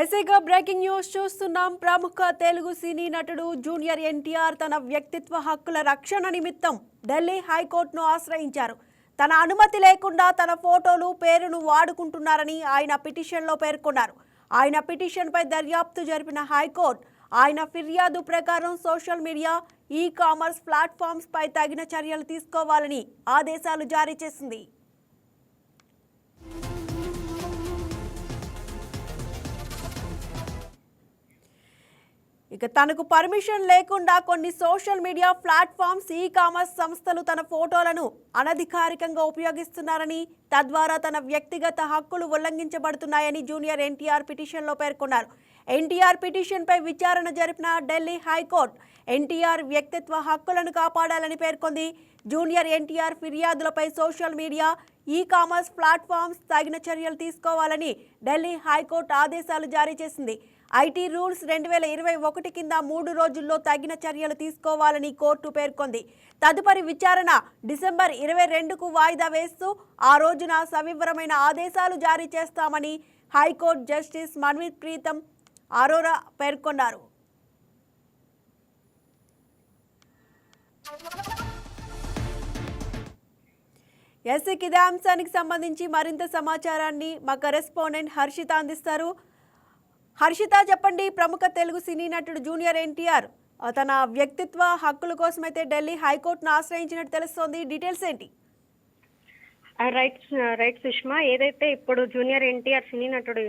ఎస్ఐగా breaking news చూస్తున్నాం. ప్రముఖ తెలుగు సినీ నటుడు జూనియర్ ఎన్టీఆర్ తన వ్యక్తిత్వ హక్కుల రక్షణ నిమిత్తం ఢిల్లీ హైకోర్టును ఆశ్రయించారు. తన అనుమతి లేకుండా తన ఫోటోలు పేరును వాడుకుంటున్నారని ఆయన పిటిషన్లో పేర్కొన్నారు. ఆయన పిటిషన్పై దర్యాప్తు జరిపిన హైకోర్టు ఆయన ఫిర్యాదు ప్రకారం social media, e commerce platforms పై తగిన చర్యలు తీసుకోవాలని ఆదేశాలు జారీ చేసింది. ఇక తనకు పర్మిషన్ లేకుండా కొన్ని social media platforms, e commerce సంస్థలు తన ఫోటోలను అనధికారికంగా ఉపయోగిస్తున్నారని, తద్వారా తన వ్యక్తిగత హక్కులు ఉల్లంఘించబడుతున్నాయని జూనియర్ ఎన్టీఆర్ పిటిషన్లో పేర్కొన్నారు. ఎన్టీఆర్ పిటిషన్పై విచారణ జరిపిన ఢిల్లీ హైకోర్టు ఎన్టీఆర్ వ్యక్తిత్వ హక్కులను కాపాడాలని పేర్కొంది. జూనియర్ ఎన్టీఆర్ ఫిర్యాదులపై social media, e commerce platforms తగిన చర్యలు తీసుకోవాలని ఢిల్లీ హైకోర్టు ఆదేశాలు జారీ చేసింది. ఐటీ రూల్స్ 2021 కింద 3 రోజుల్లో తగిన చర్యలు తీసుకోవాలని కోర్టు పేర్కొంది. తదుపరి విచారణ డిసెంబర్ 22కు వాయిదా వేస్తూ ఆ రోజున సవివరమైన ఆదేశాలు జారీ చేస్తామని హైకోర్టు జస్టిస్ మన్వీర్ ప్రీతం అరోరా పేర్కొన్నారు. ఇదే అంశానికి సంబంధించి మరింత సమాచారాన్ని మా కరెస్పాండెంట్ హర్షిత అందిస్తారు. హర్షిత, చెప్పండి. ప్రముఖ తెలుగు సినీ నటుడు జూనియర్ ఎన్టీఆర్ తన వ్యక్తిత్వ హక్కుల కోసమైతే ఢిల్లీ హైకోర్టును ఆశ్రయించినట్టు తెలుస్తోంది. డీటెయిల్స్ ఏంటి? రైట్ సుష్మా, ఏదైతే ఇప్పుడు జూనియర్ ఎన్టీఆర్ సినీ నటుడు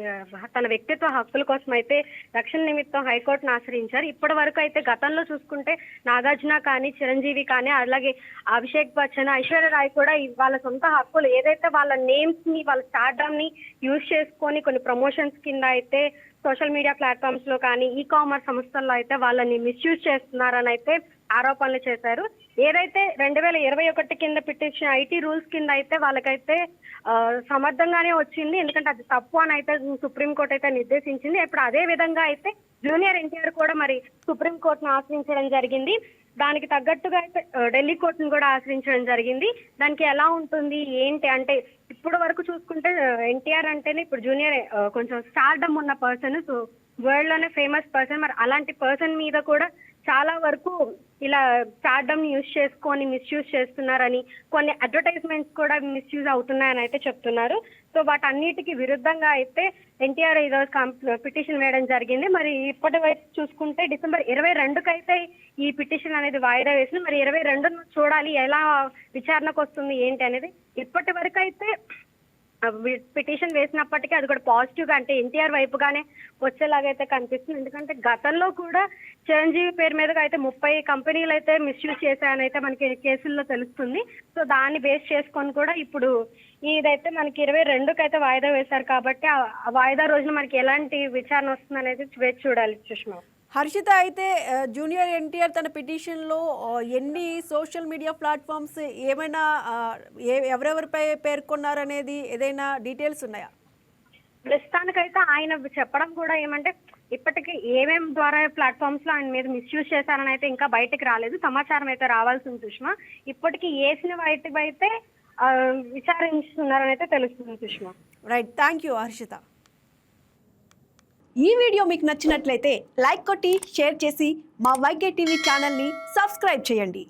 తన వ్యక్తిత్వ హక్కుల కోసం అయితే రక్షణ నిమిత్తం హైకోర్టును ఆశ్రయించారు. ఇప్పటి వరకు అయితే గతంలో చూసుకుంటే నాగార్జున కానీ, చిరంజీవి కానీ, అలాగే అభిషేక్ బచ్చన్, ఐశ్వర్య రాయ్ కూడా వాళ్ళ సొంత హక్కులు ఏదైతే వాళ్ళ నేమ్స్ ని, వాళ్ళ స్టార్డమ్ ని యూజ్ చేసుకొని కొన్ని ప్రమోషన్స్ కింద అయితే సోషల్ మీడియా ప్లాట్ఫామ్స్ లో కానీ, ఈ కామర్స్ సంస్థల్లో అయితే వాళ్ళని మిస్యూజ్ చేస్తున్నారని అయితే ఆరోపణలు చేశారు. ఏదైతే 2021 కింద పిటిషన్ ఐటీ రూల్స్ కింద అయితే వాళ్ళకైతే సమర్థంగానే వచ్చింది. ఎందుకంటే అది తప్పు అని అయితే సుప్రీంకోర్టు అయితే నిర్దేశించింది. ఇప్పుడు అదే విధంగా అయితే జూనియర్ ఎన్టీఆర్ కూడా మరి సుప్రీంకోర్టును ఆశ్రయించడం జరిగింది. దానికి తగ్గట్టుగా అయితే ఢిల్లీ కోర్టును కూడా ఆశ్రయించడం జరిగింది. దానికి ఎలా ఉంటుంది ఏంటి అంటే, ఇప్పుడు వరకు చూసుకుంటే ఎన్టీఆర్ అంటేనే ఇప్పుడు జూనియర్ కొంచెం స్టార్డమ్ ఉన్న పర్సన్, సో వరల్డ్ లోనే ఫేమస్ పర్సన్. మరి అలాంటి పర్సన్ మీద కూడా చాలా వరకు ఇలా స్టార్డమ్ ని యూజ్ చేసుకొని మిస్యూజ్ చేస్తున్నారని, కొన్ని అడ్వర్టైజ్మెంట్స్ కూడా మిస్యూజ్ అవుతున్నాయని అయితే చెప్తున్నారు. సో వాటన్నిటికీ విరుద్ధంగా అయితే ఎన్టీఆర్ ఈరోజు పిటిషన్ వేయడం జరిగింది. మరి ఇప్పటి వరకు చూసుకుంటే డిసెంబర్ 22కి అయితే ఈ పిటిషన్ అనేది వాయిదా వేసింది. మరి 22 చూడాలి ఎలా విచారణకు వస్తుంది ఏంటి అనేది. ఇప్పటి వరకు అయితే పిటిషన్ వేసినప్పటికీ అది కూడా పాజిటివ్ గా, అంటే ఎన్టీఆర్ వైపుగానే వచ్చేలాగైతే కనిపిస్తుంది. ఎందుకంటే గతంలో కూడా చిరంజీవి పేరు మీద అయితే 30 కంపెనీలు అయితే మిస్యూజ్ చేశాయని అయితే మనకి కేసుల్లో తెలుస్తుంది. సో దాన్ని బేస్ చేసుకొని కూడా ఇప్పుడు ఇదైతే మనకి 22కి అయితే వాయిదా వేశారు. కాబట్టి ఆ వాయిదా రోజున మనకి ఎలాంటి విచారణ వస్తుంది అనేది వేచి చూడాలి సుష్మా. హర్షిత, అయితే జూనియర్ ఎన్టీఆర్ తన పిటిషన్లో ఎన్ని సోషల్ మీడియా ప్లాట్ఫామ్స్, ఏమైనా ఎవరెవరిపై పేర్కొన్నారనేది ఏదైనా డీటెయిల్స్ ఉన్నాయా? ప్రస్తుతానికైతే ఆయన చెప్పడం కూడా ఏమంటే, ఇప్పటికీ ఏమేం ద్వారా ప్లాట్ఫామ్స్ లో ఆయన మీద మిస్యూజ్ చేశారని అయితే ఇంకా బయటకు రాలేదు. సమాచారం అయితే రావాల్సింది సుష్మా. ఇప్పటికీ వేసిన వాటిపై అయితే విచారిస్తున్నారని అయితే తెలుస్తుంది Sushma. Right, thank you Harshita. ఈ వీడియో మీకు నచ్చినట్లయితే లైక్ కొట్టి షేర్ చేసి మా వైకే టీవీ ఛానల్ని సబ్స్క్రైబ్ చేయండి.